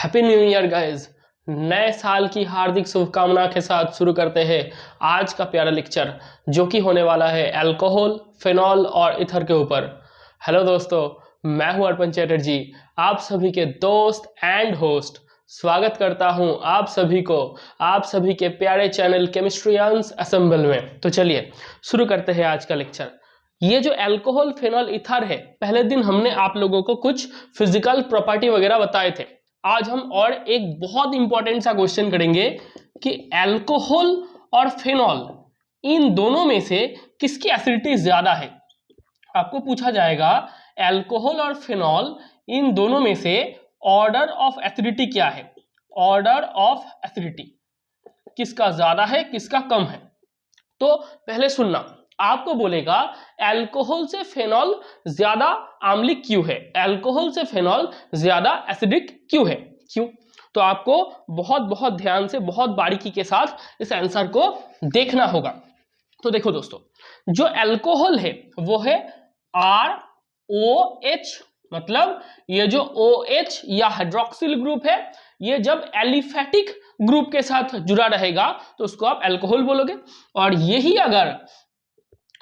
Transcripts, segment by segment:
Happy new year guys. नए साल की हार्दिक शुभकामना के साथ शुरू करते हैं आज का प्यारा लेक्चर, जो कि होने वाला है अल्कोहल, फिनॉल और इथर के ऊपर। हेलो दोस्तों, मैं हूं अर्पण चैटर्जी, आप सभी के दोस्त एंड होस्ट। स्वागत करता हूं आप सभी को आप सभी के प्यारे चैनल केमिस्ट्रियंस असेंबल में। तो चलिए शुरू करते हैं आज का लेक्चर। ये जो अल्कोहल, फिनॉल, इथर है, पहले दिन हमने आप लोगों को कुछ फिजिकल प्रॉपर्टी वगैरह बताए थे। आज हम और एक बहुत इंपॉर्टेंट सा क्वेश्चन करेंगे कि अल्कोहल और फिनॉल, इन दोनों में से किसकी एसिडिटी ज्यादा है। आपको पूछा जाएगा अल्कोहल और फिनॉल, इन दोनों में से ऑर्डर ऑफ एसिडिटी क्या है। ऑर्डर ऑफ एसिडिटी किसका ज्यादा है, किसका कम है। तो पहले सुनना, आपको बोलेगा अल्कोहल से फिनॉल ज्यादा आम्लिक क्यों है, अल्कोहल से फिनॉल ज्यादा एसिडिक क्यों है, क्यों। तो आपको बहुत बहुत ध्यान से, बहुत बारीकी के साथ इस आंसर को देखना होगा। तो देखो दोस्तों, जो अल्कोहल है वो है ROH, मतलब ये जो OH या हाइड्रोक्सिल ग्रुप है, ये जब एलिफेटिक ग्रुप के साथ जुड़ा रहेगा तो उसको आप अल्कोहल बोलोगे। और यही अगर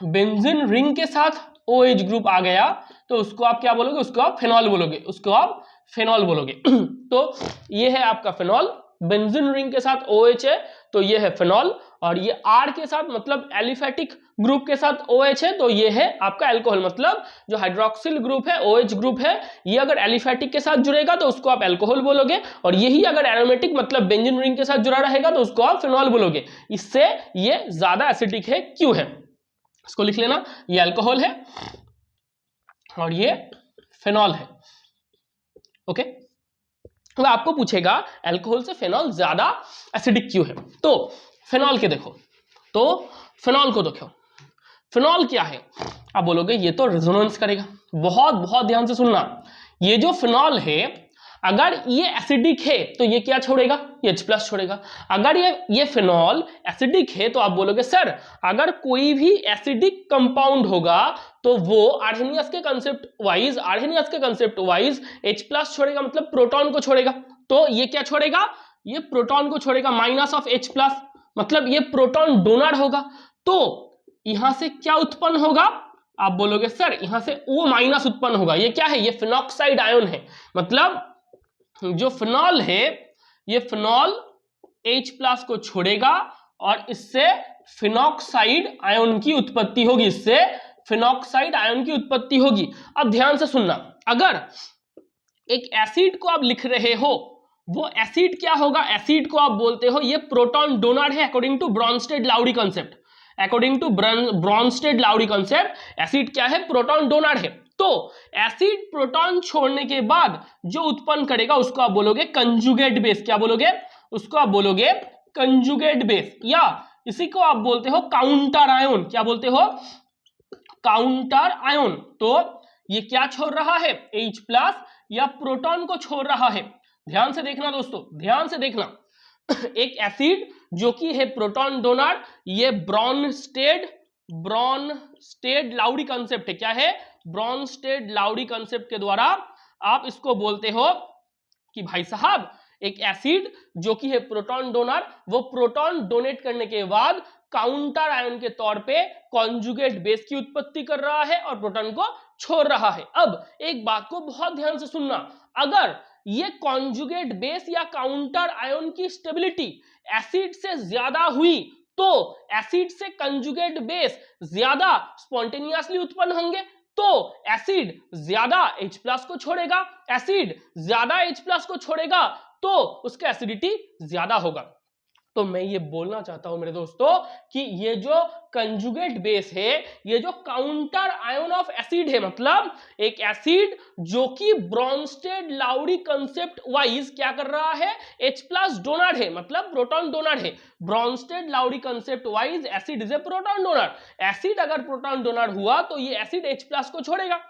बेंजीन रिंग के साथ OH ग्रुप आ गया तो उसको आप क्या बोलोगे, उसको आप फिनॉल बोलोगे, उसको आप फिनॉल बोलोगे। तो ये है आपका फिनॉल, बेंजीन रिंग के साथ OH है तो ये है फिनॉल, और ये R के साथ मतलब एलिफेटिक ग्रुप के साथ OH है तो ये है आपका अल्कोहल। मतलब जो हाइड्रोक्सिल ग्रुप है, OH ग्रुप है, ये अगर एलिफेटिक के साथ जुड़ेगा तो उसको आप अल्कोहल बोलोगे, और यही अगर एरोमेटिक मतलब बेंजीन रिंग के साथ जुड़ा रहेगा तो उसको आप फिनॉल बोलोगे। इससे ये ज्यादा एसिडिक है क्यों है, इसको लिख लेना। ये अल्कोहल है और ये फिनॉल है। ओके, तो आपको पूछेगा अल्कोहल से फिनॉल ज्यादा एसिडिक क्यों है। तो फिनॉल के देखो, तो फिनॉल को देखो, फिनॉल क्या है। आप बोलोगे ये तो रेजोनेंस करेगा। बहुत बहुत ध्यान से सुनना, ये जो फिनॉल है अगर ये एसिडिक है तो ये क्या छोड़ेगा, ये H+ छोड़ेगा। अगर ये फिनॉल एसिडिक है तो आप बोलोगे सर अगर कोई भी एसिडिक कंपाउंड होगा तो वो आर्हेनियस के कंसेप्ट वाइज H+ छोड़ेगा, मतलब प्रोटॉन को छोड़ेगा। तो ये क्या छोड़ेगा, ये प्रोटॉन को छोड़ेगा, माइनस ऑफ H+, मतलब ये प्रोटॉन डोनर होगा। तो यहां से क्या उत्पन्न होगा, आप बोलोगे सर यहां से O- उत्पन्न होगा। ये क्या है, ये फिनॉक्साइड आयन है। मतलब जो फिनॉल है ये फिनॉल H+ को छोड़ेगा और इससे फिनॉक्साइड आयन की उत्पत्ति होगी, इससे फिनॉक्साइड आयन की उत्पत्ति होगी। अब ध्यान से सुनना, अगर एक एसिड को आप लिख रहे हो, वो एसिड क्या होगा, एसिड को आप बोलते हो ये प्रोटॉन डोनर है according to Bronsted Lowry concept. According to Bronsted Lowry concept acid क्या है, प्रोटॉन डोनर है। तो एसिड प्रोटॉन छोड़ने के बाद जो उत्पन्न करेगा उसको आप बोलोगे कंजुगेट बेस। क्या बोलोगे, उसको आप बोलोगे कंजुगेट बेस, या इसी को आप बोलते हो काउंटर आयन। क्या बोलते हो, काउंटर आयन। तो ये क्या छोड़ रहा है, H+ या प्रोटॉन को छोड़ रहा है। ध्यान से देखना दोस्तों, ध्यान से देखना। एक एसिड जो कि है प्रोटॉन डोनर, ये ब्रॉन्स्टेड-लाउडी कंसेप्ट है। क्या है, ब्रॉन्स्टेड-लाउडी कंसेप्ट के द्वारा आप इसको बोलते हो कि भाई साहब एक एसिड जो कि है प्रोटॉन डोनर, वो प्रोटॉन डोनेट करने के बाद काउंटर आयन के तौर पे कॉन्जुगेट बेस की उत्पत्ति कर रहा है और प्रोटॉन को छोड़ रहा है। अब एक बात को बहुत ध्यान से सुनना, अगर ये कॉन्जुगेट बेस या काउंटर आयन की स्टेबिलिटी एसिड से ज्यादा हुई तो एसिड से कंजुगेट बेस ज्यादा स्पॉन्टेनियसली उत्पन्न होंगे, तो एसिड ज्यादा H+ को छोड़ेगा, एसिड ज्यादा H+ को छोड़ेगा तो उसका एसिडिटी ज्यादा होगा। तो मैं ये बोलना चाहता हूं मेरे दोस्तों कि ये जो कंजुगेट बेस है, ये जो काउंटर आयन ऑफ एसिड है, मतलब एक एसिड जो कि ब्रॉन्स्टेड-लाउडी कंसेप्ट वाइज क्या कर रहा है, H+ डोनर है, मतलब प्रोटॉन डोनर है। Bronsted Lowry concept wise acid is a proton donor. Acid अगर प्रोटॉन डोनर हुआ तो ये एसिड H+ को छोड़ेगा।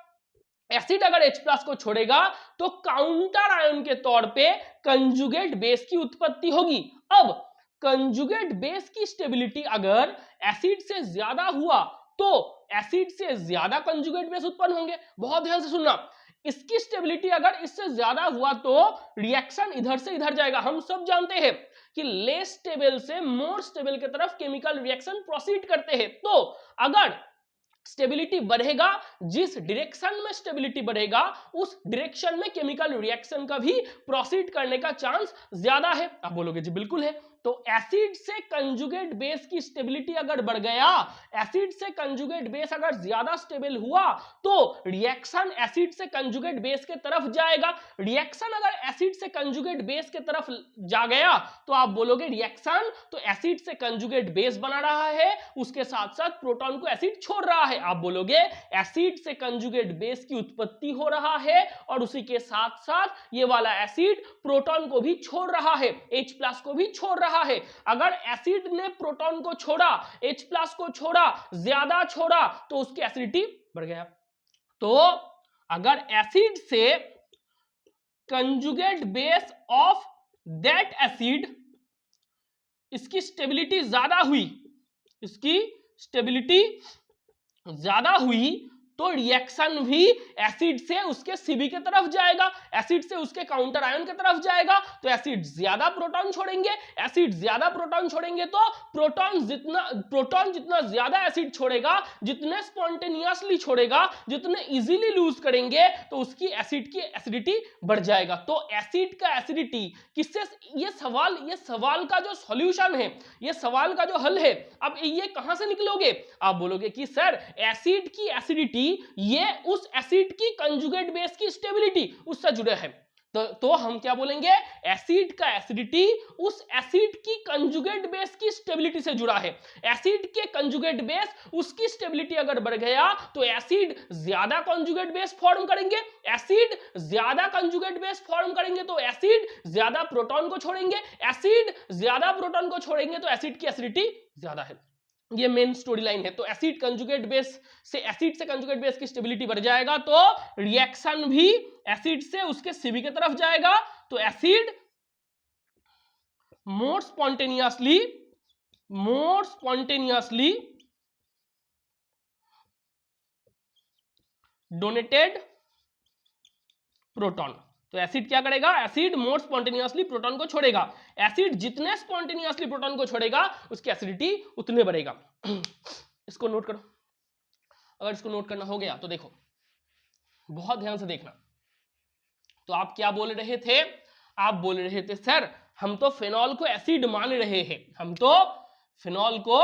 एसिड अगर H+ को छोड़ेगा तो काउंटर आयन के तौर पे कंजुगेट बेस की उत्पत्ति होगी। अब कंजुगेट बेस की स्टेबिलिटी अगर एसिड से ज्यादा हुआ तो एसिड से ज्यादा कंजुगेट बेस उत्पन्न होंगे। बहुत ध्यान से सुनना, इसकी स्टेबिलिटी अगर इससे ज्यादा हुआ तो रिएक्शन इधर से इधर जाएगा। हम सब जानते हैं कि लेस स्टेबल से मोर स्टेबल की तरफ केमिकल रिएक्शन प्रोसीड करते हैं। तो अगर स्टेबिलिटी बढ़ेगा, जिस डायरेक्शन में स्टेबिलिटी बढ़ेगा उस डायरेक्शन में केमिकल रिएक्शन का भी प्रोसीड करने का चांस ज्यादा है। आप बोलोगे जी बिल्कुल है। तो एसिड से कंजुगेट बेस की स्टेबिलिटी अगर बढ़ गया, एसिड से कंजुगेट बेस अगर ज्यादा स्टेबल हुआ तो रिएक्शन एसिड से कंजुगेट बेस के तरफ जाएगा। रिएक्शन अगर एसिड से कंजुगेट बेस के तरफ जा गया तो आप बोलोगे रिएक्शन तो एसिड से कंजुगेट बेस बना रहा है, उसके साथ साथ प्रोटॉन को एसिड छोड़ रहा है। आप बोलोगे एसिड से कंजुगेट बेस की उत्पत्ति हो रहा है और उसी के साथ साथ ये वाला एसिड प्रोटॉन को भी छोड़ रहा है, H+ को भी छोड़ रहा है। अगर एसिड ने प्रोटॉन को छोड़ा, H+ को छोड़ा, ज्यादा छोड़ा तो उसकी एसिडिटी बढ़ गया। तो अगर एसिड से conjugate base of that acid इसकी स्टेबिलिटी ज्यादा हुई, इसकी स्टेबिलिटी ज्यादा हुई तो रिएक्शन भी एसिड से उसके सीबी की तरफ जाएगा, एसिड से उसके काउंटर आयन की तरफ जाएगा। तो एसिड ज्यादा प्रोटॉन छोड़ेंगे, एसिड ज्यादा प्रोटॉन छोड़ेंगे तो प्रोटॉन जितना ज्यादा एसिड छोड़ेगा, जितने स्पॉन्टेनियसली छोड़ेगा, जितने इजीली लूज करेंगे तो उसकी एसिड की एसिडिटी बढ़ जाएगा। तो एसिड का एसिडिटी किससे, ये सवाल का जो सॉल्यूशन है, ये सवाल का जो हल है, अब ये कहां से निकलोगे? आप बोलोगे कि सर एसिड की एसिडिटी ये उस एसिड की कंजुगेट बेस की स्टेबिलिटी उससे जुड़े है। तो हम क्या बोलेंगे? एसिड का एसिडिटी उस एसिड की कंजुगेट बेस की स्टेबिलिटी से जुड़ा है। एसिड के कंजुगेट बेस उसकी स्टेबिलिटी अगर बढ़ गया तो एसिड ज्यादा कंजुगेट बेस फॉर्म करेंगे, एसिड ज्यादा कंजुगेट बेस फॉर्म करेंगे तो एसिड ज्यादा प्रोटॉन को छोड़ेंगे, एसिड ज्यादा प्रोटॉन को छोड़ेंगे तो एसिड की एसिडिटी ज्यादा है। ये मेन स्टोरी लाइन है। तो एसिड कंजुगेट बेस से, एसिड से कंजुगेट बेस की स्टेबिलिटी बढ़ जाएगा तो रिएक्शन भी एसिड से उसके सीबी की तरफ जाएगा। तो एसिड मोर स्पॉन्टेनियसली डोनेटेड प्रोटॉन। तो एसिड क्या करेगा? एसिड मोर स्पॉन्टेनियसली प्रोटॉन को छोड़ेगा। एसिड जितने स्पॉन्टेनियसली प्रोटॉन को छोड़ेगा उसकी एसिडिटी उतने बढ़ेगा। इसको नोट करो। अगर इसको नोट करना हो गया तो देखो, बहुत ध्यान से देखना। तो आप क्या बोल रहे थे? आप बोल रहे थे सर हम तो फिनॉल को एसिड मान रहे हैं, हम तो फिनॉल को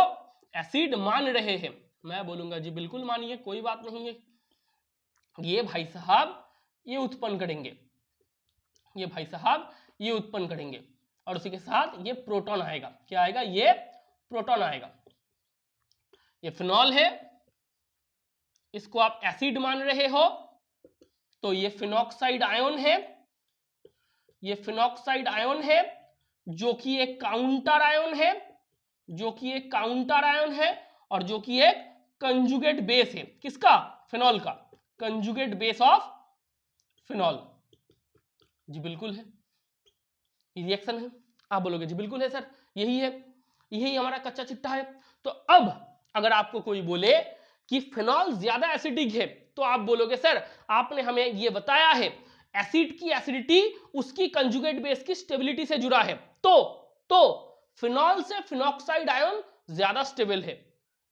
एसिड मान रहे हैं। मैं बोलूंगा जी बिल्कुल मानिए, कोई बात नहीं है। ये भाई साहब ये उत्पन्न करेंगे, ये भाई साहब ये उत्पन्न करेंगे और उसी के साथ ये प्रोटॉन आएगा। क्या आएगा? ये प्रोटॉन आएगा। ये फिनॉल है, इसको आप एसिड मान रहे हो तो ये फिनॉक्साइड आयन है, ये फिनॉक्साइड आयन है जो कि एक काउंटर आयन है, जो कि एक काउंटर आयन है और जो कि एक कंजुगेट बेस है। किसका? फिनॉल का। Conjugate base of phenol. जी बिल्कुल है, रिएक्शन है। आप बोलोगे जी बिल्कुल है सर, यही है, यही हमारा कच्चा चिट्ठा है। तो अब अगर आपको कोई बोले कि फिनॉल ज्यादा एसिडिक है तो आप बोलोगे सर आपने हमें ये बताया है एसिड की एसिडिटी उसकी कंजुगेट बेस की स्टेबिलिटी से जुड़ा है, तो फिनॉल से फिनॉक्साइड आयन ज्यादा स्टेबल है।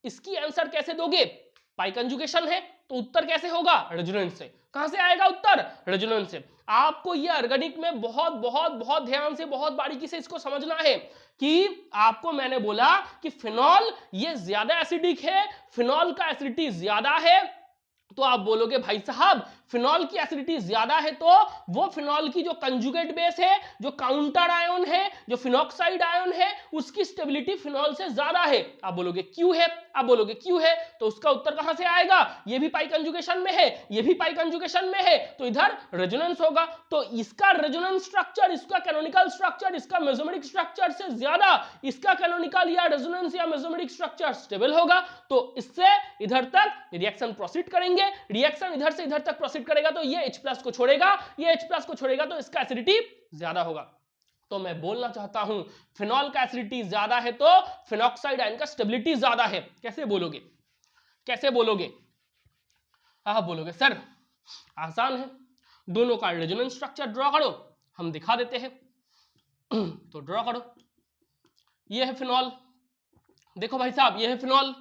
इसकी आंसर कैसे दोगे? पाई कंजुगेशन है तो उत्तर कैसे होगा? रेजोनेंस से। कहां से आएगा उत्तर? रेजोनेंस से। आपको ये ऑर्गेनिक में बहुत बहुत बहुत ध्यान से, बहुत बारीकी से इसको समझना है कि आपको मैंने बोला कि फिनॉल ये ज्यादा एसिडिक है, फिनॉल का एसिडिटी ज्यादा है। तो आप बोलोगे भाई साहब फिनॉल की एसिडिटी ज्यादा है तो वो फिनॉल की जो कंजुगेट बेस है, जो काउंटर आयन है, जो फिनॉक्साइड आयन है, उसकी स्टेबिलिटी फिनॉल से ज्यादा है। आप बोलोगे क्यों है? आप बोलोगे क्यों है? तो उसका उत्तर कहां से आएगा? ये भी पाई कंजुगेशन में है, ये भी पाई कंजुगेशन में है, तो इधर रेजोनेंस होगा। तो इसका रेजोनेंस स्ट्रक्चर, इसका कैनोनिकल स्ट्रक्चर, इसका मेसोमेरिक स्ट्रक्चर से ज्यादा इसका कैनोनिकल या रेजोनेंस या मेसोमेरिक स्ट्रक्चर स्टेबल होगा। तो इससे इधर तक रिएक्शन प्रोसीड करेंगे, रिएक्शन इधर से इधर तक प्रोसीड करेगा तो ये H+ को छोड़ेगा, ये H+ को छोड़ेगा तो इसका एसिडिटी ज्यादा होगा। तो मैं बोलना चाहता हूं फिनॉल का एसिडिटी ज्यादा है तो फिनॉक्साइड आयन का स्टेबिलिटी ज्यादा है। कैसे बोलोगे? कैसे बोलोगे? आप बोलोगे सर आसान है, दोनों का रेजोनेंस स्ट्रक्चर ड्रॉ करो, हम दिखा देते हैं। तो ड्रॉ करो, ये है फिनॉल, देखो भाई साहब ये है फिनॉल,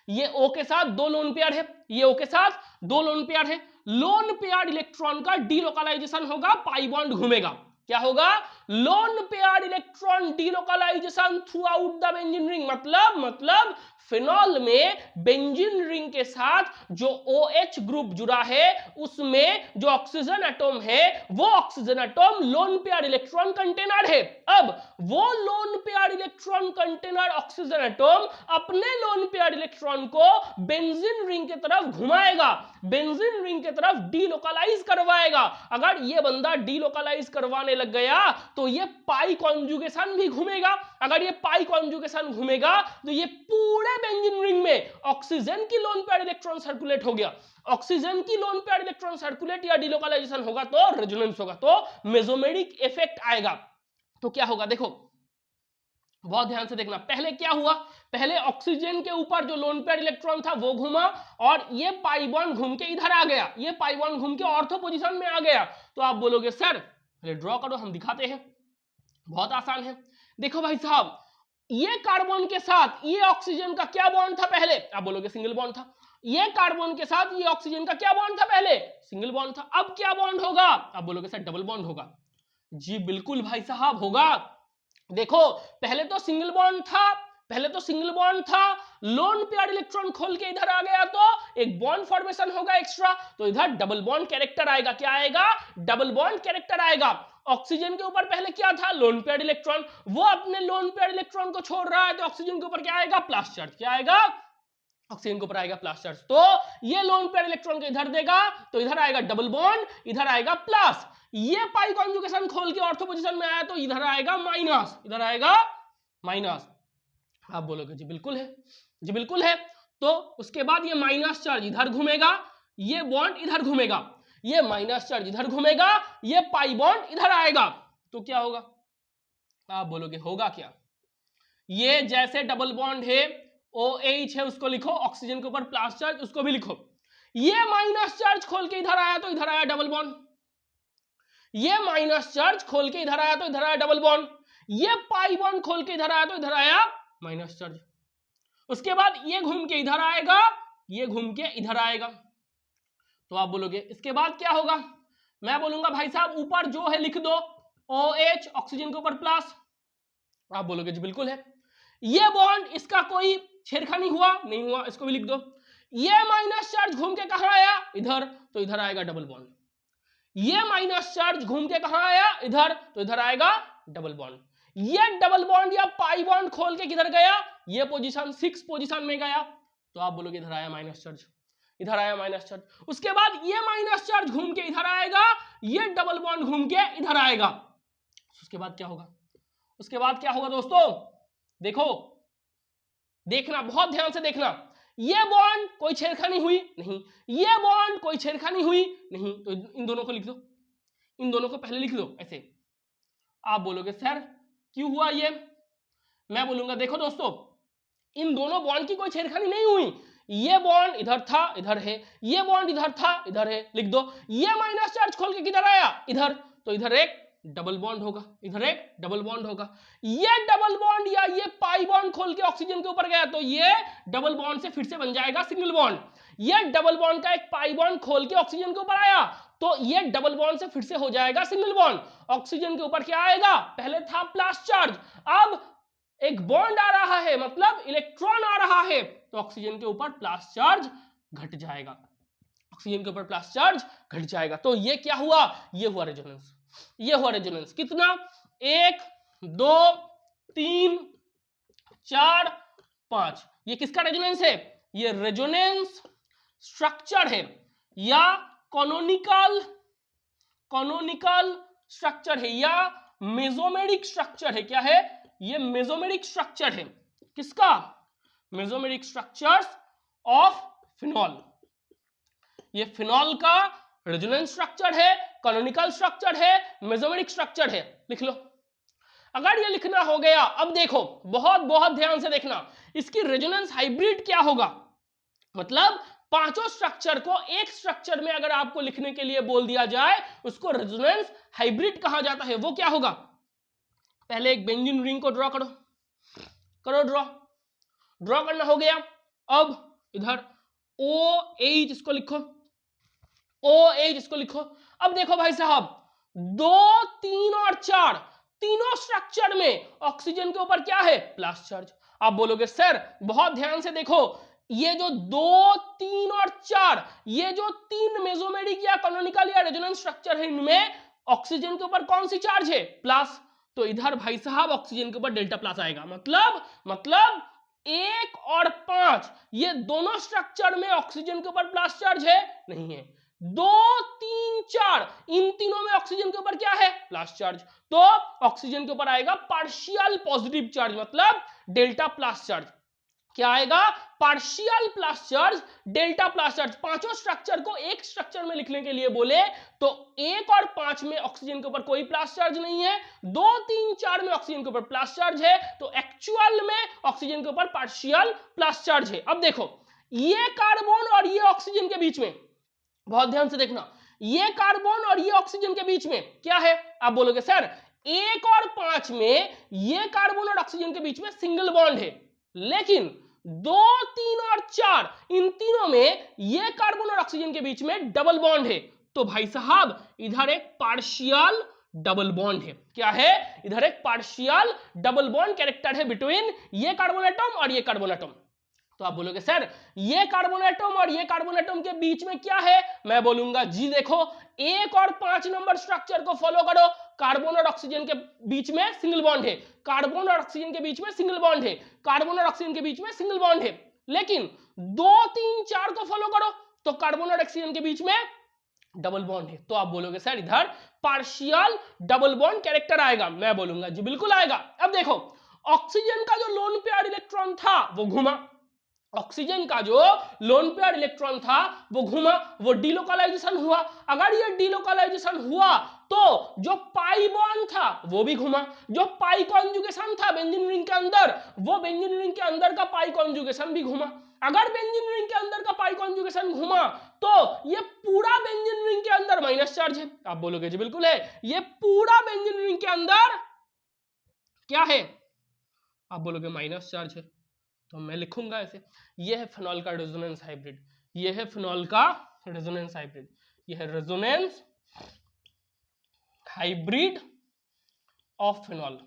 ये O के साथ दो लोन पेयर है, ये O के साथ दो लोन पेयर है, लोन पेयर इलेक्ट्रॉन का डीलोकलाइजेशन होगा, पाई बॉन्ड घूमेगा, क्या होगा, lone pair electron delocalisation throughout the benzene ring, मतलब फिनॉल में बेंजीन रिंग के साथ जो OH ग्रुप जुड़ा है उसमें जो ऑक्सीजन एटॉम है वो oxygen atom loan pair electron container है। अब वो loan pair electron container oxygen atom अपने लोन पेयर इलेक्ट्रॉन को बेंजीन रिंग की तरफ घुमाएगा, बेंजीन रिंग की तरफ डीलोकलाइज करवाएगा। अगर ये बंदा डीलोकलाइज करवाने लग गया तो ये पाई कॉन्जुगेशन भी घूमेगा, अगर ये पाई कॉन्जुगेशन घूमेगा तो ये पूरे बेंजीन रिंग में ऑक्सीजन की लोन पेयर इलेक्ट्रॉन सर्कुलेट हो गया, ऑक्सीजन की लोन पेयर इलेक्ट्रॉन सर्कुलेट या डीलोकलाइजेशन होगा तो रेजोनेंस होगा, तो मेसोमेरिक इफेक्ट आएगा। तो क्या होगा देखो, बहुत ध्यान से देखना, पहले क्या हुआ, पहले ऑक्सीजन के ऊपर जो लोन पेयर इलेक्ट्रॉन था वो घूमा और ये पाई बॉन्ड घूम के इधर आ गया, ये पाई बॉन्ड घूम के ऑर्थो पोजीशन में आ गया। तो आप बोलोगे सर पहले ड्रॉ करो, हम दिखाते हैं, बहुत आसान है। देखो भाई साहब ये कार्बन के साथ ये ऑक्सीजन का क्या बॉन्ड था पहले, आप बोलोगे सिंगल बॉन्ड था, ये कार्बन के साथ ये ऑक्सीजन का क्या बॉन्ड था पहले, सिंगल बॉन्ड था, अब क्या बॉन्ड होगा, आप बोलोगे सर डबल बॉन्ड होगा। जी बिल्कुल भाई साहब होगा। देखो पहले तो सिंगल बॉन्ड था, पहले तो सिंगल बॉन्ड था, लोन पेयर इलेक्ट्रॉन खोल के इधर आ गया तो एक बॉन्ड फॉर्मेशन होगा एक्स्ट्रा, तो इधर डबल बॉन्ड कैरेक्टर आएगा, क्या आएगा, डबल बॉन्ड कैरेक्टर आएगा। ऑक्सीजन के ऊपर पहले क्या था, लोन पेयर इलेक्ट्रॉन, वो अपने लोन पेयर इलेक्ट्रॉन को छोड़ रहा है तो ऑक्सीजन के ऊपर क्या आएगा, प्लस चार्ज, क्या आएगा, ऑक्सीजन के ऊपर आएगा प्लस चार्ज, तो ये लोन पेयर इलेक्ट्रॉन को इधर देगा तो इधर आएगा डबल बॉन्ड, इधर आएगा प्लस, ये पाई कॉन्जुगेशन खोल के ऑर्थो पोजीशन में आया तो इधर आएगा माइनस, इधर आएगा माइनस। आप बोलोगे जी बिल्कुल है, जी बिल्कुल है। तो उसके बाद ये माइनस चार्ज इधर घूमेगा, ये बॉन्ड इधर घूमेगा, ये माइनस चार्ज इधर घूमेगा, ये पाई बॉन्ड इधर आएगा, तो क्या होगा, आप बोलोगे होगा क्या, ये जैसे डबल बॉन्ड है OH है उसको लिखो, ऑक्सीजन के ऊपर प्लस चार्ज उसको भी लिखो, ये माइनस चार्ज खोल के इधर आया तो इधर आया डबल बॉन्ड, ये माइनस चार्ज खोल के इधर आया तो इधर आया डबल बॉन्ड, ये पाई बॉन्ड खोल के इधर आया तो इधर आया माइनस चार्ज, उसके बाद ये घूम के इधर आएगा, ये घूम के इधर आएगा, तो आप बोलोगे इसके बाद क्या होगा, मैं बोलूंगा भाई साहब ऊपर जो है लिख दो OH ऑक्सीजन के ऊपर प्लस, आप बोलोगे जी बिल्कुल है। ये बॉन्ड इसका कोई छेड़खानी हुआ नहीं हुआ, इसको भी लिख दो, ये माइनस चार्ज घूम के कहां आया इधर, तो इधर आएगा डबल बॉन्ड, ये माइनस चार्ज घूम के कहां आया इधर, तो इधर आएगा डबल बॉन्ड, ये डबल बॉन्ड या पाई बॉन्ड खोल के किधर गया, ये पोजीशन 6 पोजीशन में गया, तो आप बोलोगे इधर आया माइनस चार्ज, इधर आया माइनस चार्ज, उसके बाद ये माइनस चार्ज घूम के इधर आएगा, ये डबल बॉन्ड घूम के इधर आएगा, उसके बाद क्या होगा, उसके बाद क्या होगा दोस्तों, देखो देखना बहुत ध्यान से देखना, ये बॉन्ड कोई छेड़खानी हुई नहीं, ये बॉन्ड कोई छेड़खानी हुई नहीं, तो इन दोनों को लिख दो, इन दोनों को पहले लिख दो ऐसे। आप बोलोगे सर क्यों हुआ ये, मैं बोलूंगा देखो दोस्तों इन दोनों बॉन्ड की कोई छेड़खानी नहीं हुई, ये बॉन्ड इधर था इधर है, ये बॉन्ड इधर था इधर है, लिख दो, ये माइनस चार्ज खोल के किधर आया इधर, तो इधर एक डबल बॉन्ड होगा, इधर एक डबल बॉन्ड होगा, ये डबल बॉन्ड या ये पाई बॉन्ड खोल के ऑक्सीजन के ऊपर गया तो ये डबल बॉन्ड से फिर से बन जाएगा सिंगल बॉन्ड, ये डबल बॉन्ड का एक पाई बॉन्ड खोल के ऑक्सीजन के ऊपर आया तो ये डबल बॉन्ड से फिर से हो जाएगा सिंगल बॉन्ड, ऑक्सीजन के ऊपर क्या आएगा, पहले था प्लस चार्ज, अब एक बॉन्ड आ रहा है मतलब इलेक्ट्रॉन आ रहा है तो ऑक्सीजन के ऊपर प्लस चार्ज घट जाएगा, ऑक्सीजन के ऊपर प्लस चार्ज घट जाएगा, तो ये क्या हुआ, ये हुआ रेजोनेंस, ये हुआ रेजोनेंस, कितना 1 2 3 4 5, ये किसका रेजोनेंस है, ये रेजोनेंस स्ट्रक्चर है या कॉनोनिकल स्ट्रक्चर है या मेसोमेरिक स्ट्रक्चर है, क्या है, ये मेसोमेरिक स्ट्रक्चर है, किसका, मेसोमेरिक स्ट्रक्चर्स ऑफ फिनॉल, ये फिनॉल का रेजोनेंस स्ट्रक्चर है, कैनोनिकल स्ट्रक्चर है, मेसोमेरिक स्ट्रक्चर है, लिख लो। अगर ये लिखना हो गया, अब देखो बहुत बहुत ध्यान से देखना, इसकी रेजोनेंस हाइब्रिड क्या होगा, मतलब पांचों स्ट्रक्चर को एक स्ट्रक्चर में अगर आपको लिखने के लिए बोल दिया जाए उसको रेजोनेंस हाइब्रिड कहा जाता है। वो क्या होगा, पहले एक बेंजीन रिंग को ड्रॉ करो, करो ड्रॉ करना हो गया। अब इधर OH इसको लिखो, OH इसको लिखो। अब देखो भाई साहब 2, 3 और 4 तीनों स्ट्रक्चर में ऑक्सीजन के ऊपर क्या है, प्लस चार्ज। आप बोलोगे सर बहुत ध्यान से देखो, ये जो 2, 3 और 4 ये जो 3 मेसोमेरिक या कैनोनिकल या रेजोनेंस स्ट्रक्चर है, इनमें ऑक्सीजन के ऊपर कौन सी चार्ज है, प्लस। तो इधर भाई साहब ऑक्सीजन के ऊपर डेल्टा प्लस आएगा। मतलब 1 और 5 ये दोनों स्ट्रक्चर में ऑक्सीजन के ऊपर प्लस चार्ज है, नहीं है। 2, 3, 4 इन तीनों में ऑक्सीजन के ऊपर क्या है, प्लस चार्ज। तो ऑक्सीजन के ऊपर आएगा पार्शियल पॉजिटिव चार्ज, मतलब डेल्टा प्लस चार्ज। क्या आएगा, partial plus charge, delta plus charge. पांचों स्ट्रक्चर को एक स्ट्रक्चर में लिखने के लिए बोले तो 1 और 5 में ऑक्सीजन के ऊपर कोई प्लस चार्ज नहीं है, 2, 3, 4 में ऑक्सीजन के ऊपर प्लस चार्ज है, तो एक्चुअल में ऑक्सीजन के ऊपर पार्शियल प्लस चार्ज है। अब देखो ये कार्बन और ये ऑक्सीजन के बीच में, बहुत ध्यान से देखना, ये कार्बन और ये ऑक्सीजन के बीच में क्या है। आप बोलोगे सर 1 और 5 में ये कार्बन और ऑक्सीजन के बीच में सिंगल बॉन्ड है, लेकिन 2, 3 और 4 इन तीनों में ये कार्बन और ऑक्सीजन के बीच में डबल बॉन्ड है। तो भाई साहब इधर एक पार्शियल डबल बॉन्ड है। क्या है, इधर एक पार्शियल डबल बॉन्ड कैरेक्टर है बिटवीन ये कार्बन एटम और ये कार्बन एटम। तो आप बोलोगे सर ये कार्बन एटम और ये कार्बन एटम के बीच में क्या है, मैं बोलूंगा जी देखो 1 और 5 नंबर स्ट्रक्चर को फॉलो करो, कार्बन और ऑक्सीजन के बीच में सिंगल बॉन्ड है, कार्बन और ऑक्सीजन के बीच में सिंगल बॉन्ड है, कार्बन और ऑक्सीजन के बीच में सिंगल बॉन्ड है। लेकिन 2, 3, 4 को फॉलो करो तो कार्बन और ऑक्सीजन के बीच में डबल बॉन्ड है। तो आप बोलोगे सर इधर पार्शियल डबल बॉन्ड कैरेक्टर आएगा, मैं बोलूंगा जी बिल्कुल आएगा। अब देखो ऑक्सीजन का जो लोन पेयर इलेक्ट्रॉन था वो घूमा, ऑक्सीजन का जो लोन पेयर इलेक्ट्रॉन था वो घूमा, वो डीलोकलाइजेशन हुआ। अगर ये डीलोकलाइजेशन हुआ तो जो पाई बॉन्ड था वो भी घूमा, जो पाई कॉन्जुगेशन था बेंजीन रिंग के अंदर, वो बेंजीन रिंग के अंदर का पाई कॉन्जुगेशन भी घूमा। अगर बेंजीन रिंग के अंदर का पाई कॉन्जुगेशन घूमा तो ये पूरा बेंजीन रिंग के अंदर माइनस चार्ज है। आप बोलोगे जी बिल्कुल है, ये पूरा बेंजीन रिंग के अंदर क्या है, आप बोलोगे माइनस चार्ज है। तो मैं लिखूंगा ऐसे, ये है फिनॉल का रेजोनेंस हाइब्रिड, ये है फिनॉल का रेजोनेंस हाइब्रिड, ये है रेजोनेंस हाइब्रिड ऑफ फिनॉल।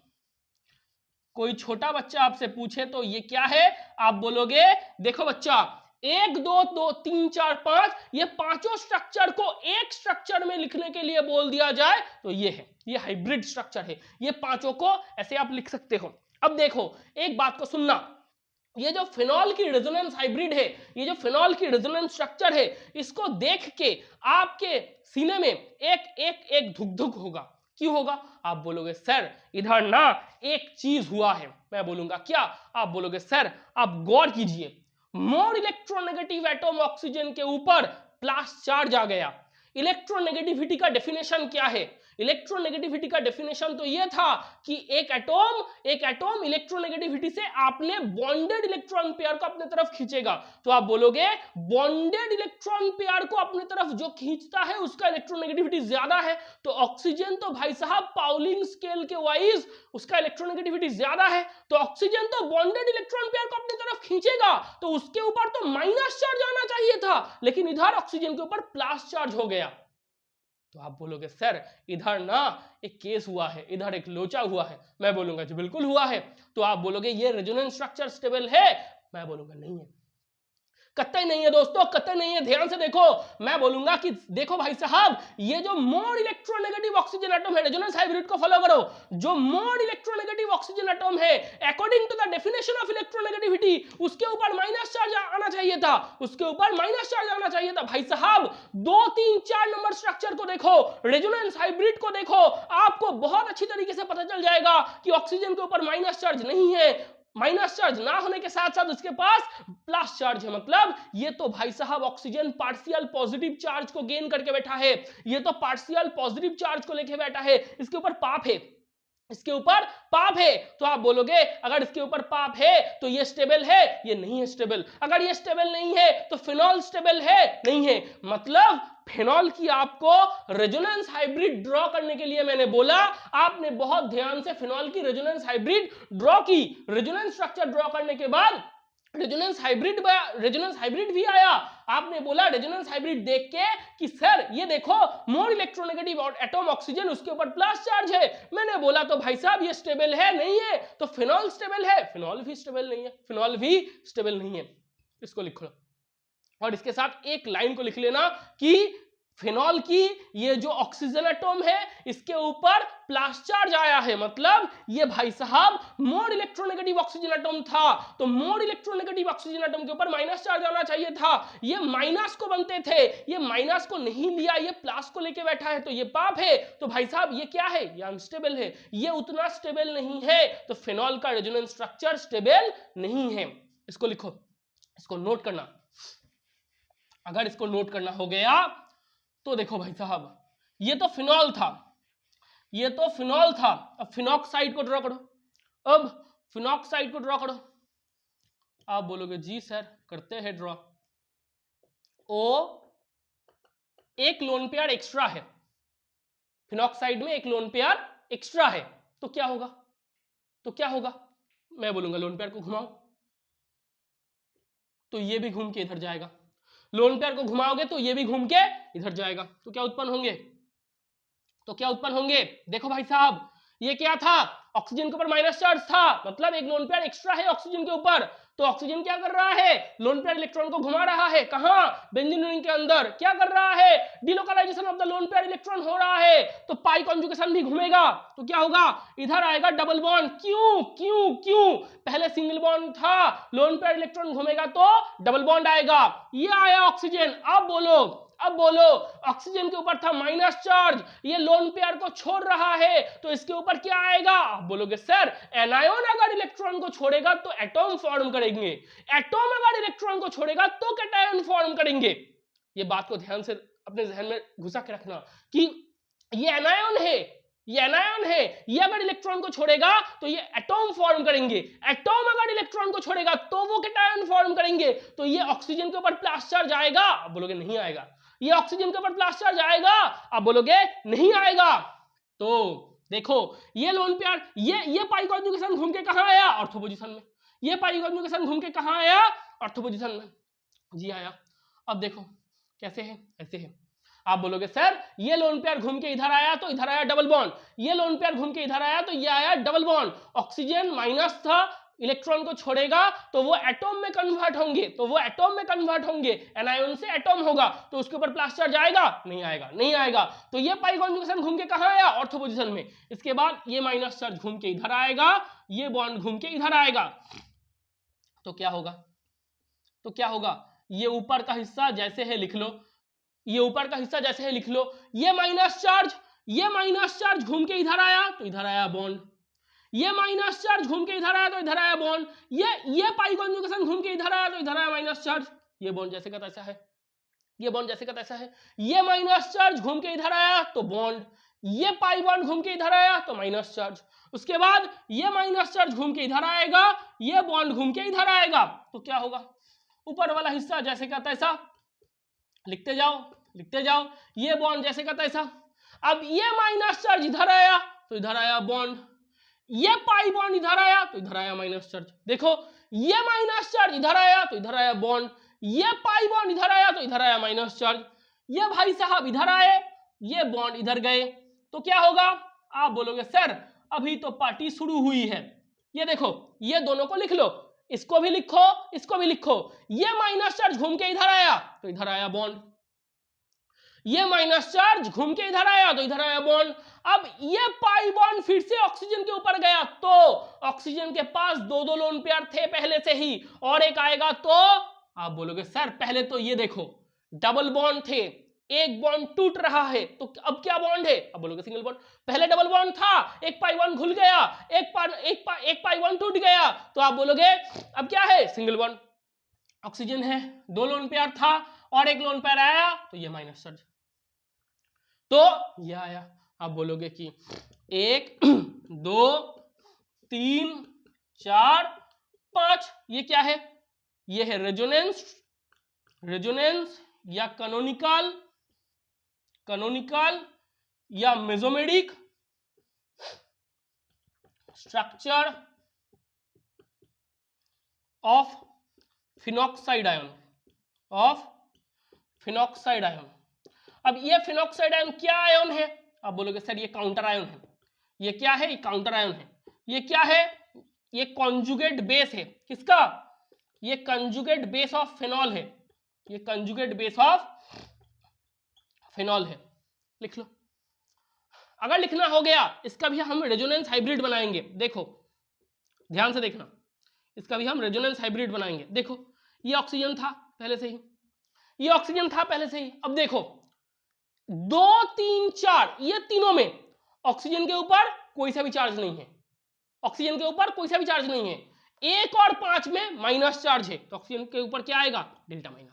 कोई छोटा बच्चा आपसे पूछे तो ये क्या है, आप बोलोगे देखो बच्चा 1, 2, 3, 4, 5 ये पांचों स्ट्रक्चर को एक स्ट्रक्चर में लिखने के लिए बोल दिया जाए तो ये है, ये हाइब्रिड स्ट्रक्चर है, ये पांचों को ऐसे आप लिख सकते हो। अब देखो एक बात को सुनना, ये जो फिनॉल की रेजोनेंस हाइब्रिड है, ये जो फिनॉल की रेजोनेंस स्ट्रक्चर है, इसको देख के आपके सीने में एक धुक धुक होगा। क्यों होगा, आप बोलोगे सर इधर ना एक चीज हुआ है, मैं बोलूंगा क्या, आप बोलोगे सर आप गौर कीजिए, मोर इलेक्ट्रोनेगेटिव एटम ऑक्सीजन के ऊपर प्लस चार्ज आ गया। इलेक्ट्रोनेगेटिविटी का डेफिनेशन क्या है, इलेक्ट्रोनेगेटिविटी का डेफिनेशन तो यह था कि एक एटम इलेक्ट्रोनेगेटिविटी से आपने बॉन्डेड इलेक्ट्रॉन पेयर को अपने तरफ खींचेगा। तो आप बोलोगे बॉन्डेड इलेक्ट्रॉन पेयर को अपने तरफ जो खींचता है उसका इलेक्ट्रोनेगेटिविटी ज्यादा है। तो ऑक्सीजन तो भाई साहब पाउलिंग स्केल के वाइज उसका इलेक्ट्रोनेगेटिविटी ज्यादा है, तो ऑक्सीजन तो बॉन्डेड इलेक्ट्रॉन पेयर को अपनी तरफ खींचेगा, तो उसके ऊपर तो माइनस चार्ज आना चाहिए था, लेकिन इधर ऑक्सीजन के ऊपर प्लस चार्ज हो गया। तो आप बोलोगे सर इधर ना एक केस हुआ है, इधर एक लोचा हुआ है, मैं बोलूंगा जी बिल्कुल हुआ है। तो आप बोलोगे ये रेजोनेंस स्ट्रक्चर स्टेबल है, मैं बोलूंगा नहीं है, कतई नहीं है दोस्तों, कतई नहीं है। ध्यान से देखो, मैं बोलूंगा कि देखो भाई साहब ये जो मोर इलेक्ट्रोनेगेटिव ऑक्सीजन एटम है, रेजोनेंस हाइब्रिड को फॉलो करो, जो मोर इलेक्ट्रोनेगेटिव ऑक्सीजन एटम है according to the definition of electronegativity उसके ऊपर माइनस चार्ज आना चाहिए था, उसके ऊपर माइनस चार्ज आना चाहिए था। भाई साहब 2, 3, 4 नंबर स्ट्रक्चर को देखो, रेजोनेंस हाइब्रिड को देखो, आपको बहुत अच्छी तरीके से पता चल जाएगा कि ऑक्सीजन के ऊपर माइनस चार्ज नहीं है, माइनस चार्ज ना होने के साथ साथ उसके पास प्लस चार्ज है। मतलब ये तो भाई साहब ऑक्सीजन पार्शियल पॉजिटिव चार्ज को गेन करके बैठा है, ये तो पार्शियल पॉजिटिव चार्ज को लेके बैठा है, इसके ऊपर पाप है, इसके ऊपर पाप है, तो आप बोलोगे अगर इसके ऊपर पाप है तो ये स्टेबल है, ये नहीं है स्टेबल। अगर ये स्टेबल नहीं है तो फिनॉल स्टेबल है, नहीं है। मतलब फिनॉल की आपको रेजोनेंस हाइब्रिड ड्रॉ करने के लिए मैंने बोला, आपने बहुत ध्यान से फिनॉल की रेजोनेंस हाइब्रिड ड्रॉ की। रेजोनेंस स्ट्रक्चर ड्रॉ करने के बाद रेजोनेंस हाइब्रिड भी आया। आपने बोला रेजोनेंस हाइब्रिड देख के कि सर ये देखो मोर इलेक्ट्रोनेगेटिव एटॉम ऑक्सीजन, उसके ऊपर प्लस चार्ज है। मैंने बोला तो भाई साहब ये स्टेबल है, नहीं है? तो फिनॉल स्टेबल है, फिनॉल भी स्टेबल नहीं है, फिनॉल भी स्टेबल नहीं है। इसको लिख लो और इसके साथ एक लाइन को लिख लेना कि फिनॉल की ये जो ऑक्सीजन एटॉम है इसके ऊपर प्लस चार्ज आया है, मतलब ये भाई साहब मोर इलेक्ट्रोनेगेटिव ऑक्सीजन एटॉम था, तो मोर इलेक्ट्रोनेगेटिव ऑक्सीजन एटॉम के ऊपर माइनस चार्ज आना चाहिए था। ये माइनस को बनते थे, ये माइनस को नहीं लिया, ये प्लस को लेके बैठा है, तो ये पाप है। तो भाई साहब ये क्या है? ये अनस्टेबल है, ये उतना स्टेबल नहीं है। तो फिनॉल का रेजोनेंस स्ट्रक्चर स्टेबल नहीं है। इसको लिखो, इसको नोट करना। अगर इसको नोट करना हो गया तो देखो भाई साहब ये तो फिनॉल था, ये तो फिनॉल था। अब फिनॉक्साइड को ड्रॉ करो, अब फिनॉक्साइड को ड्रॉ करो। आप बोलोगे जी सर करते हैं ड्रॉ। ओ एक लोन पेयर एक्स्ट्रा है, फिनॉक्साइड में एक लोन पेयर एक्स्ट्रा है, तो क्या होगा? तो क्या होगा? मैं बोलूंगा लोन पेयर को घुमाओ, तो ये भी घूम के इधर जाएगा। लोन पेयर को घुमाओगे तो ये भी घूम के इधर जाएगा, तो क्या उत्पन्न होंगे? तो क्या उत्पन्न होंगे? देखो भाई साहब ये क्या था? ऑक्सीजन के ऊपर माइनस चार्ज था, मतलब एक लोन पेयर एक्स्ट्रा है ऑक्सीजन के ऊपर। तो ऑक्सीजन क्या कर रहा है? लोन पेयर इलेक्ट्रॉन को घुमा रहा है। कहां? बेंजीन रिंग के अंदर। क्या कर रहा है? Delocalisation of the loan pair electron हो रहा है, तो पाई कॉन्जुगेशन भी घूमेगा। तो क्या होगा? इधर आएगा डबल बॉन्ड। क्यों क्यों क्यों? पहले सिंगल बॉन्ड था, लोन पेयर इलेक्ट्रॉन घूमेगा तो डबल बॉन्ड आएगा। ये आया ऑक्सीजन। अब बोलो ऑक्सीजन के ऊपर था माइनस चार्ज, ये लोन पेयर को छोड़ रहा है, तो इसके ऊपर क्या आएगा? आप बोलोगे सर एनायन अगर इलेक्ट्रॉन को छोड़ेगा तो एटॉम फॉर्म करेंगे, एटॉम अगर इलेक्ट्रॉन को छोड़ेगा तो कैटायन फॉर्म करेंगे। ये बात को ध्यान से अपने जहन में घुसा के रखना कि ये एनायन है, ये एनायन है, ये अगर इलेक्ट्रॉन को छोड़ेगा तो ये एटॉम फॉर्म करेंगे, एटॉम अगर इलेक्ट्रॉन को छोड़ेगा तो वो कैटायन फॉर्म करेंगे। तो ये ऑक्सीजन के ऊपर प्लस चार्ज आएगा? आप बोलोगे नहीं आएगा। ये ऑक्सीजन के ऊपर प्लस चार्ज आएगा? आप बोलोगे नहीं आएगा। तो देखो ये लोन पेयर, ये पाई कॉन्जुगेशन घूम के कहां आया? ऑर्थो पोजीशन में। ये पाई कॉन्जुगेशन घूम के कहां आया? ऑर्थो पोजीशन में। जी आया। अब देखो कैसे है? ऐसे है। आप बोलोगे सर ये लोन पेयर घूम के इधर आया तो इधर आया डबल बॉन्ड, ये लोन पेयर घूम के इधर आया तो ये आया डबल बॉन्ड। ऑक्सीजन माइनस था, इलेक्ट्रॉन को छोड़ेगा तो वो एटॉम में कन्वर्ट होंगे, तो वो एटॉम में कन्वर्ट होंगे, एनायन से एटॉम होगा, तो उसके ऊपर प्लस चार्ज आएगा? नहीं आएगा, नहीं आएगा। तो ये पाई कॉन्जुगेशन घूम के कहां आया? ऑर्थो पोजीशन में। इसके बाद ये माइनस चार्ज घूम के इधर आएगा, ये बॉन्ड घूम के इधर आएगा, तो क्या होगा? तो क्या होगा? ये ऊपर का हिस्सा जैसे है लिख लो, ये ऊपर का हिस्सा जैसे है लिख लो। ये माइनस चार्ज घूम के इधर आया तो इधर आया बॉन्ड, ये माइनस चार्ज घूम के इधर आया तो इधर आया बॉन्ड, ये पाई कॉन्जुगेशन घूम के इधर आया तो इधर आया माइनस चार्ज। ये बॉन्ड जैसे का तैसा है, ये बॉन्ड जैसे का तैसा है। ये माइनस चार्ज घूम के इधर आया तो बॉन्ड, ये पाई बॉन्ड घूम के इधर आया तो माइनस चार्ज। उसके बाद ये माइनस चार्ज घूम के इधर आएगा, ये बॉन्ड घूम के इधर आएगा, तो क्या होगा? ऊपर वाला हिस्सा जैसे का तैसा लिखते जाओ, लिखते जाओ। ये बॉन्ड जैसे का तैसा। अब ये माइनस चार्ज इधर आया तो इधर आया बॉन्ड, ये पाई बॉन्ड इधर आया तो इधर आया माइनस चार्ज। देखो ये माइनस चार्ज इधर आया तो इधर आया बॉन्ड, ये पाई बॉन्ड इधर आया तो इधर आया माइनस चार्ज। ये भाई साहब इधर आए, ये बॉन्ड इधर गए, तो क्या होगा? आप बोलोगे सर अभी तो पार्टी शुरू हुई है। ये देखो ये दोनों को लिख लो, इसको भी लिखो, इसको भी लिखो। ये माइनस चार्ज घूम के इधर आया तो इधर आया बॉन्ड, ये माइनस चार्ज घूम के इधर आया तो इधर आया बॉन्ड। अब ये पाई बॉन्ड फिर से ऑक्सीजन के ऊपर गया तो ऑक्सीजन के पास दो दो लोन पेयर थे पहले से ही, और एक आएगा तो आप बोलोगे सर पहले तो ये देखो डबल बॉन्ड थे, एक बॉन्ड टूट रहा है, तो अब क्या बॉन्ड है? अब बोलोगे सिंगल बॉन्ड। पहले डबल बॉन्ड था, एक पाई बॉन्ड घुल गया, एक पाई बॉन्ड टूट गया, तो आप बोलोगे अब क्या है? Single bond. ऑक्सीजन है, दो लोन पेयर था और एक लोन पेयर आया तो ये माइनस चार्ज, तो ये आया। आप बोलोगे कि एक 2 3 4 5। ये क्या है? ये है रेजोनेंस या कैनोनिकल या mesomeric structure of phenoxide ion. अब ये फिनॉक्साइड आयन क्या आयन है? आप बोलोगे सर ये काउंटर आयन है। ये क्या है? ये काउंटर आयन है। ये क्या है? ये कॉन्जुगेट बेस है। किसका? ये कंजुगेट बेस ऑफ फिनॉल है। ये कंजुगेट बेस ऑफ फिनॉल है। लिख लो। अगर लिखना हो गया, इसका भी हम रेजोनेंस हाइब्रिड बनाएंगे। देखो ध्यान से देखना, इसका भी हम रेजोनेंस हाइब्रिड बनाएंगे। देखो ये ऑक्सीजन था पहले से ही, ये ऑक्सीजन था पहले से ही। अब देखो 2 3 4 ये तीनों में ऑक्सीजन के ऊपर कोई सा भी चार्ज नहीं है। ऑक्सीजन के ऊपर कोई सा भी चार्ज नहीं है। 1 और 5 में माइनस चार्ज है, तो ऑक्सीजन के ऊपर क्या आएगा? Delta minus.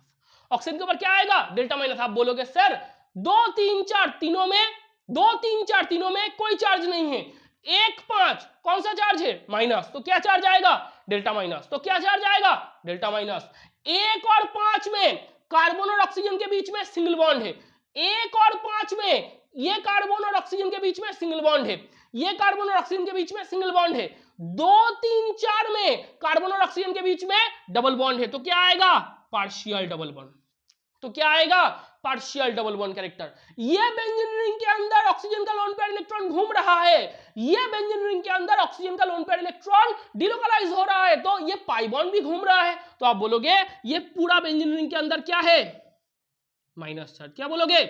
ऑक्सीजन के ऊपर क्या आएगा? Delta minus. आप बोलोगे सर 2 3 4 तीनों में, 2 3 4 तीनों में कोई चार्ज नहीं है। 1 5 कौन सा चार्ज है? माइनस। तो क्या चार्ज आएगा? Delta minus. तो क्या चार्ज आएगा? Delta minus. 1 और 5 में कार्बन और ऑक्सीजन के बीच में सिंगल बॉन्ड है। 1 और 5 में ये कार्बन और ऑक्सीजन के बीच में सिंगल बॉन्ड है। ये कार्बन और ऑक्सीजन के बीच में सिंगल बॉन्ड है। 2 3 4 में कार्बन और ऑक्सीजन के बीच में डबल बॉन्ड है। तो क्या आएगा? Partial double bond. तो क्या आएगा? Partial double bond character. ये बेंजीन रिंग के अंदर ऑक्सीजन का लोन पेयर इलेक्ट्रॉन घूम रहा है। ये बेंजीन रिंग के अंदर ऑक्सीजन का लोन पेयर इलेक्ट्रॉन डिलोकलाइज हो रहा है, तो ये पाई बॉन्ड भी घूम रहा है। तो आप बोलोगे ये पूरा बेंजीन रिंग के अंदर क्या है? Minus charge. क्या बोलोगे?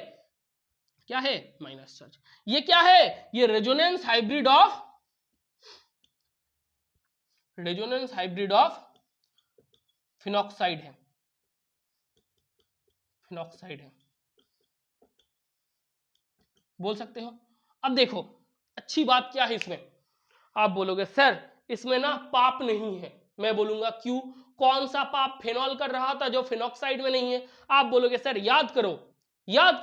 क्या है? Minus charge. ये क्या है? ये रेजोनेंस हाइब्रिड ऑफ फिनॉक्साइड है। बोल सकते हो। अब देखो अच्छी बात क्या है इसमें। आप बोलोगे सर इसमें ना पाप नहीं है। मैं बोलूंगा क्यों? कौन सा पाप फेनॉल कर रहा था जो फिनॉक्साइड में नहीं है? आप बोलोगे सर याद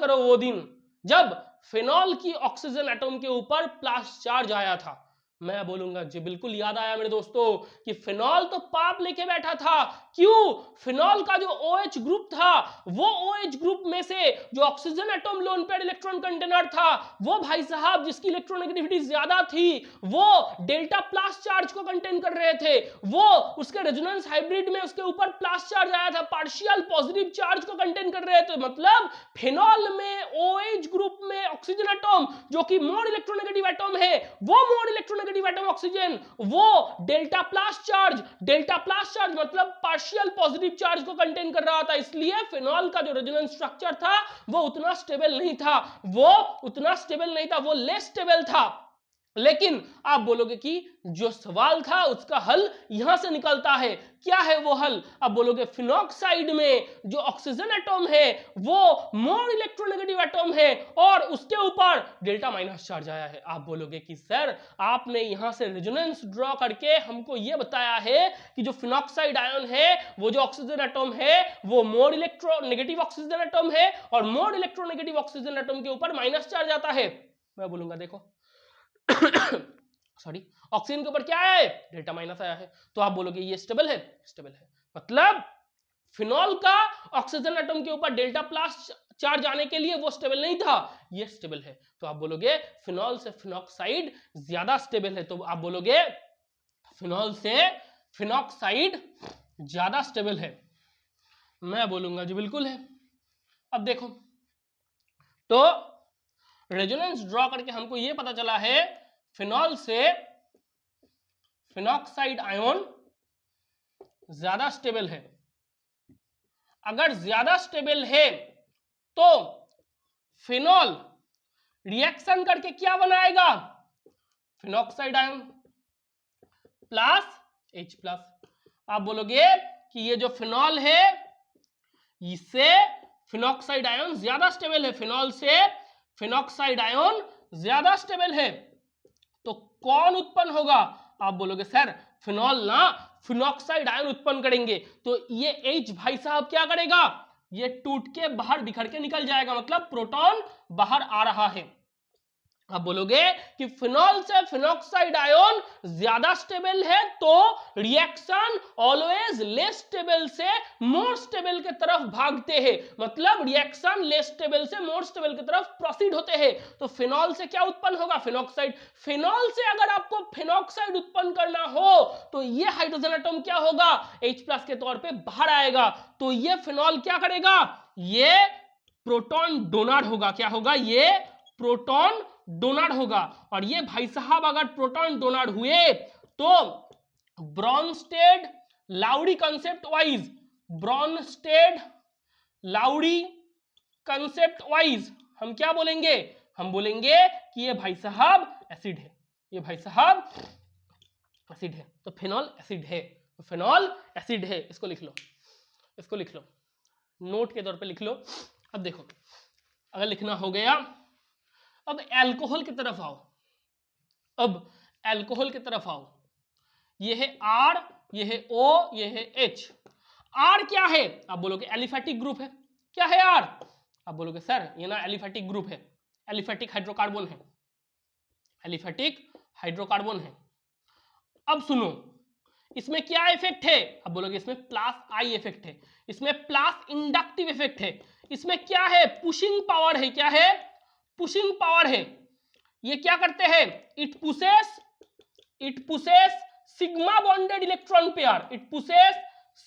करो वो दिन जब फिनॉल की ऑक्सीजन एटम के ऊपर प्लस चार्ज आया था। मैं बोलूंगा जी बिल्कुल याद आया मेरे दोस्तों कि फिनॉल तो पाप लेके बैठा था। क्यों? फिनॉल का जो OH ग्रुप था, वो OH ग्रुप में से जो oxygen atom loan pair electron container था, वो भाई साहब जिसकी इलेक्ट्रोनेगेटिविटी ज्यादा थी, वो डेल्टा प्लस चार्ज को कंटेन कर रहे थे। वो उसके रेजोनेंस हाइब्रिड में उसके ऊपर प्लस चार्ज आया था, पार्शियल पॉजिटिव चार्ज को कंटेन कर रहे थे। मतलब फिनॉल में OH ग्रुप में ऑक्सीजन एटम जो कि मोर इलेक्ट्रोनेगेटिव एटम है, वो मोर इलेक्ट्रोनेगेटिव एटम ऑक्सीजन, वो डेल्टा प्लस चार्ज मतलब पार्शियल पॉजिटिव चार्ज को कंटेन कर रहा था। इसलिए फिनॉल का जो रेजोनेंस स्ट्रक्चर था वो उतना स्टेबल नहीं था, वो लेस स्टेबल था। लेकिन आप बोलोगे कि जो सवाल था उसका हल यहां से निकलता है। क्या है वो हल? अब बोलोगे फिनॉक्साइड में जो ऑक्सीजन एटम है वो मोर इलेक्ट्रोनेगेटिव एटम है और उसके ऊपर डेल्टा माइनस चार्ज आया है। आप बोलोगे कि सर आपने यहां से रेजोनेंस ड्रॉ करके हमको ये बताया है कि जो फिनॉक्साइड आयन है वो जो ऑक्सीजन एटम है वो मोर इलेक्ट्रोनेगेटिव ऑक्सीजन एटम है और मोर इलेक्ट्रोनेगेटिव ऑक्सीजन एटम के ऊपर माइनस चार्ज आता है। मैं बोलूंगा देखो सॉरी ऑक्सीजन के ऊपर क्या आया है? डेल्टा माइनस आया है। तो आप बोलोगे ये स्टेबल है। मतलब फिनॉल का ऑक्सीजन एटम के ऊपर डेल्टा प्लस चार्ज आने के लिए वो स्टेबल नहीं था, ये स्टेबल है। तो आप बोलोगे फिनॉल से फिनॉक्साइड ज्यादा स्टेबल है। तो आप बोलोगे फिनॉल से फिनॉक्साइड ज्यादा स्टेबल है। मैं बोलूंगा जी बिल्कुल है। अब देखो तो रेजोनेंस ड्रॉ करके हमको यह पता चला है फिनॉल से फिनॉक्साइड आयन ज्यादा स्टेबल है। अगर ज्यादा स्टेबल है तो फिनॉल रिएक्शन करके क्या बनाएगा? Phenoxide ion plus H+। आप बोलोगे कि ये जो फिनॉल है इससे फिनॉक्साइड आयन ज्यादा स्टेबल है। फिनॉल से फिनॉक्साइड आयन ज्यादा स्टेबल है, तो कौन उत्पन्न होगा? आप बोलोगे सर फिनॉल ना फिनॉक्साइड आयन उत्पन्न करेंगे, तो ये H भाई साहब क्या करेगा? ये टूट के बाहर बिखर के निकल जाएगा। मतलब प्रोटॉन बाहर आ रहा है। आप बोलोगे कि फिनॉल से फिनॉक्साइड आयन ज्यादा स्टेबल है, तो रिएक्शन ऑलवेज लेस स्टेबल से मोर स्टेबल के तरफ भागते हैं, मतलब रिएक्शन लेस स्टेबल से मोर स्टेबल की तरफ प्रोसीड होते हैं। तो फिनॉल से क्या उत्पन्न होगा? फिनॉक्साइड। फिनॉल से अगर आपको फिनॉक्साइड उत्पन्न करना हो तो ये हाइड्रोजन एटम क्या होगा? H+ के तौर पे बाहर आएगा। तो ये फिनॉल क्या करेगा? ये प्रोटॉन डोनर होगा। क्या होगा? ये प्रोटॉन डोनर होगा। और ये भाई साहब अगर प्रोटॉन डोनर हुए तो Bronsted Lowry concept wise, Bronsted Lowry concept wise हम क्या बोलेंगे? हम बोलेंगे कि ये भाई साहब एसिड है, ये भाई साहब एसिड है। तो फिनॉल एसिड है, तो फिनॉल एसिड है। इसको लिख लो, इसको लिख लो, नोट के तौर पे लिख लो। अब देखो, अगर लिखना हो गया, अब एल्कोहल की तरफ आओ। अब एल्कोहल की तरफ आओ। ये है R, ये है O, ये है H। R क्या है? आप बोलोगे एलिफेटिक ग्रुप है। क्या है R? आप बोलोगे सर ये ना एलिफेटिक ग्रुप है, एलिफेटिक हाइड्रोकार्बन है, एलिफेटिक हाइड्रोकार्बन है। अब सुनो, इसमें क्या इफेक्ट है? अब बोलोगे इसमें प्लस आई इफेक्ट है, इसमें प्लस इंडक्टिव इफेक्ट है, इसमें क्या है? पुशिंग पावर है। क्या है? पुशिंग पावर है। ये क्या करते हैं? It pushes sigma bonded electron pair, it pushes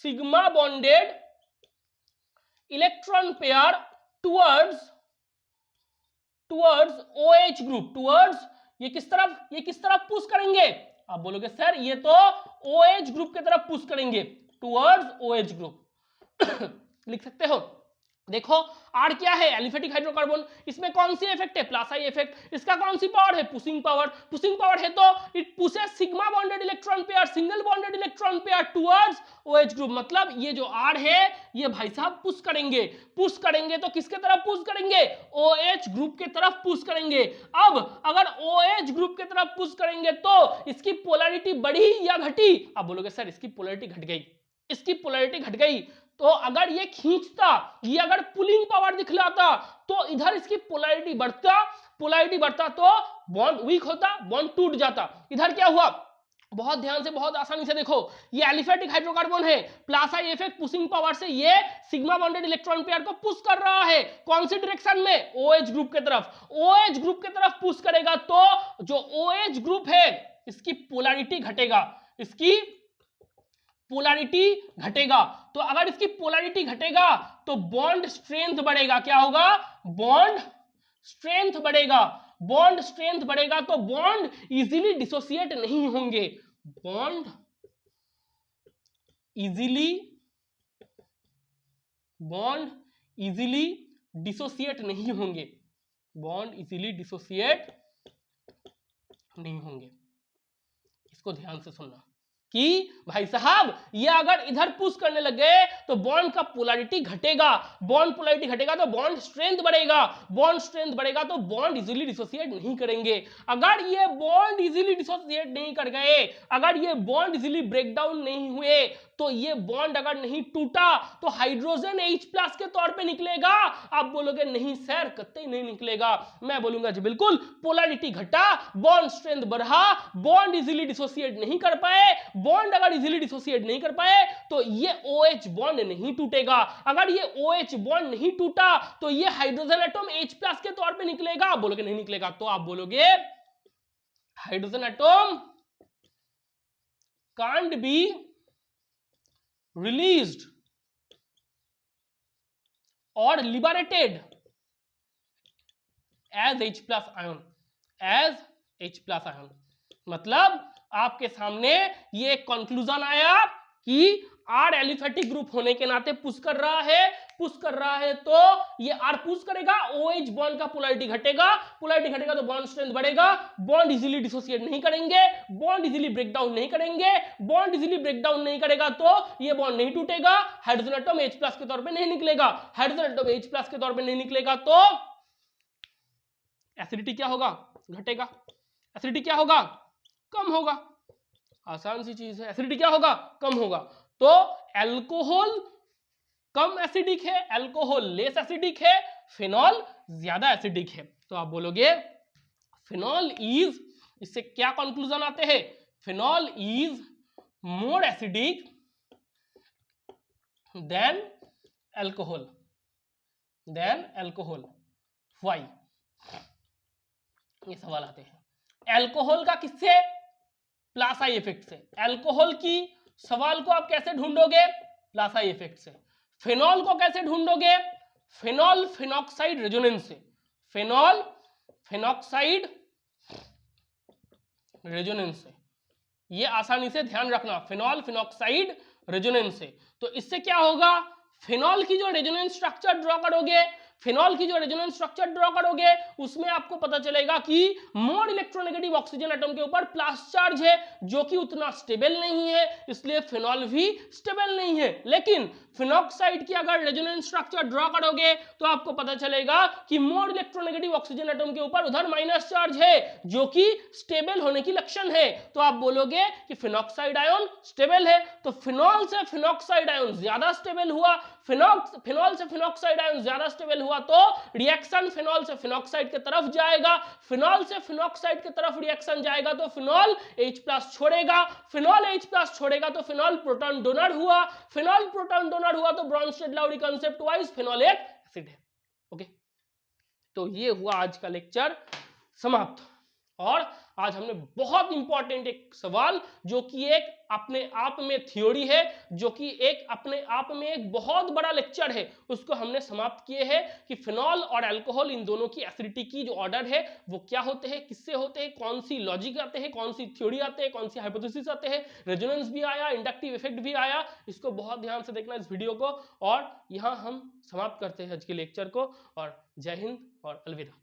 sigma bonded electron pair towards OH group, towards, ये किस तरफ? ये किस तरफ पुश करेंगे? आप बोलोगे सर ये तो OH ग्रुप की तरफ पुश करेंगे, टुवर्ड्स OH ग्रुप। लिख सकते हो। देखो R क्या है? Aliphatic hydrocarbon. इसमें कौन सी इफेक्ट है? Plus I effect. इसका कौन सी पावर है? Pushing power. पुशिंग पावर है तो it pushes sigma bonded electron pair, single bonded electron pair towards OH group. मतलब ये जो R है ये भाई साहब पुश करेंगे। पुश करेंगे तो किसके तरफ पुश करेंगे? OH ग्रुप के तरफ पुश करेंगे। अब अगर OH ग्रुप के तरफ पुश करेंगे तो इसकी पोलैरिटी बढ़ी या घटी? आप बोलोगे सर इसकी पोलैरिटी घट गई, इसकी पोलैरिटी घट गई। तो अगर ये खींचता, ये अगर पुलिंग पावर दिखलाता तो इधर इसकी पोलैरिटी बढ़ता, पोलैरिटी बढ़ता तो बॉन्ड वीक होता, बॉन्ड टूट जाता। इधर क्या हुआ? बहुत ध्यान से, बहुत आसानी से देखो, ये एलिफेटिक हाइड्रोकार्बन है, plus I effect pushing power से ये सिग्मा बॉन्डेड इलेक्ट्रॉन पेयर को पुश कर रहा है। कौन सी डायरेक्शन में? OH ग्रुप की तरफ। OH ग्रुप की तरफ पुश करेगा तो जो OH ग्रुप है इसकी पोलैरिटी घटेगा, इसकी पोलैरिटी घटेगा। तो अगर इसकी पोलैरिटी घटेगा तो बॉन्ड स्ट्रेंथ बढ़ेगा। क्या होगा? बॉन्ड स्ट्रेंथ बढ़ेगा। बॉन्ड स्ट्रेंथ बढ़ेगा तो बॉन्ड इजीली डिसोसिएट नहीं होंगे, बॉन्ड इजीली डिसोसिएट नहीं होंगे, बॉन्ड इजीली डिसोसिएट नहीं होंगे। इसको ध्यान से सुनना कि भाई साहब ये अगर इधर पुश करने लगे तो बॉन्ड का पोलैरिटी घटेगा, बॉन्ड पोलैरिटी घटेगा तो बॉन्ड स्ट्रेंथ बढ़ेगा, बॉन्ड स्ट्रेंथ बढ़ेगा तो बॉन्ड इजीली डिसोसिएट नहीं करेंगे। अगर ये बॉन्ड इजीली डिसोसिएट नहीं कर गए, अगर ये बॉन्ड इजीली ब्रेक डाउन नहीं हुए, तो ये बॉन्ड अगर नहीं टूटा तो हाइड्रोजन H+ के तौर पे निकलेगा। आप बोलोगे नहीं सर कतई नहीं निकलेगा। मैं बोलूंगा जी बिल्कुल, पोलैरिटी घटा, बॉन्ड स्ट्रेंथ बढ़ा, बॉन्ड इजीली डिसोसिएट नहीं कर पाए। बॉन्ड अगर इजीली डिसोसिएट नहीं कर पाए तो ये OH बॉन्ड नहीं टूटेगा। अगर ये OH बॉन्ड नहीं टूटा तो ये हाइड्रोजन एटम H+ के तौर पे निकलेगा। आप बोलोगे नहीं निकलेगा, तो आप बोलोगे hydrogen atom can't be released or liberated as H+ ion, as H+ ion। मतलब आपके सामने ये कंक्लूजन आया कि R एलिफेटिक ग्रुप होने के नाते पुश कर रहा है, पुश कर रहा है तो ये R पुश करेगा, OH बॉन्ड का पोलैरिटी घटेगा, पोलैरिटी घटेगा तो बॉन्ड स्ट्रेंथ बढ़ेगा, बॉन्ड इजीली डिसोसिएट नहीं करेंगे, बॉन्ड इजीली ब्रेक डाउन नहीं करेंगे, बॉन्ड इजीली ब्रेक डाउन नहीं करेगा तो ये बॉन्ड नहीं टूटेगा, हाइड्रोजन एटम H+ के तौर पे नहीं निकलेगा, हाइड्रोजन एटम H+ के तौर पे नहीं निकलेगा तो एसिडिटी क्या होगा? घटेगा। एसिडिटी क्या होगा? कम होगा। आसान सी चीज है, एसिडिटी क्या होगा? कम होगा। तो अल्कोहल कम एसिडिक है, अल्कोहल लेस एसिडिक है, फिनॉल ज्यादा एसिडिक है। तो आप बोलोगे फिनॉल इज, इससे क्या कंक्लूजन आते हैं, phenol is more acidic then alcohol, why, ये सवाल आते हैं। एल्कोहल का किससे, प्लस आई इफेक्ट से। एल्कोहल की सवाल को आप कैसे ढूंढोगे, प्लस आई इफेक्ट से। फिनॉल को कैसे ढूंढोगे, फिनॉल फिनॉक्साइड रेजोनेंस से, फिनॉल फिनॉक्साइड रेजोनेंस से। ये आसानी से ध्यान रखना, फिनॉल फिनॉक्साइड रेजोनेंस से। तो इससे क्या होगा, फिनॉल की जो रेजोनेंस स्ट्रक्चर ड्रॉ करोगे, फिनॉल की जो रेजोनेंस स्ट्रक्चर ड्रॉ करोगे उसमें आपको पता चलेगा कि मोर इलेक्ट्रोनेगेटिव ऑक्सीजन एटम के ऊपर प्लस चार्ज है जो कि उतना स्टेबल नहीं है, इसलिए फिनॉल भी स्टेबल नहीं है। लेकिन फिनॉक्साइड की अगर रेजोनेंस स्ट्रक्चर ड्रॉ करोगे तो आपको पता चलेगा कि मोर इलेक्ट्रोनेगेटिव ऑक्सीजन एटम के ऊपर उधर माइनस चार्ज है जो कि स्टेबल होने की लक्षण है। तो आप बोलोगे कि फिनॉक्साइड आयन स्टेबल है। तो फिनॉल से फिनॉक्साइड आयन ज्यादा स्टेबल हुआ, फिनॉल से फिनॉक्साइड आयन ज्यादा स्टेबल हुआ तो रिएक्शन फिनॉल से फिनॉक्साइड की तरफ जाएगा, फिनॉल से फिनॉक्साइड की तरफ रिएक्शन जाएगा तो फिनॉल H+ छोड़ेगा, फिनॉल H+ छोड़ेगा तो फिनॉल प्रोटॉन डोनर हुआ, फिनॉल प्रोटॉन डोनर हुआ तो ब्रॉन्स्टेड-लाउरी कांसेप्ट वाइज फिनॉल एक एसिड है। ओके, तो ये हुआ आज का लेक्चर समाप्त। और आज हमने बहुत इंपॉर्टेंट एक सवाल जो कि एक अपने आप में थ्योरी है, जो कि एक अपने आप में एक बहुत बड़ा लेक्चर है, उसको हमने समाप्त किए हैं कि फिनॉल और अल्कोहल इन दोनों की एसिडिटी की जो ऑर्डर है वो क्या होते हैं, किससे होते हैं, कौन सी लॉजिक आते हैं, कौन सी थ्योरी आते हैं, कौन सी हाइपोथेसिस आते हैं, रेजोनेंस भी आया, इंडक्टिव इफेक्ट भी आया। इसको बहुत ध्यान से देखना इस वीडियो को। और यहाँ हम समाप्त करते हैं आज के लेक्चर को। और जय हिंद और अलविदा।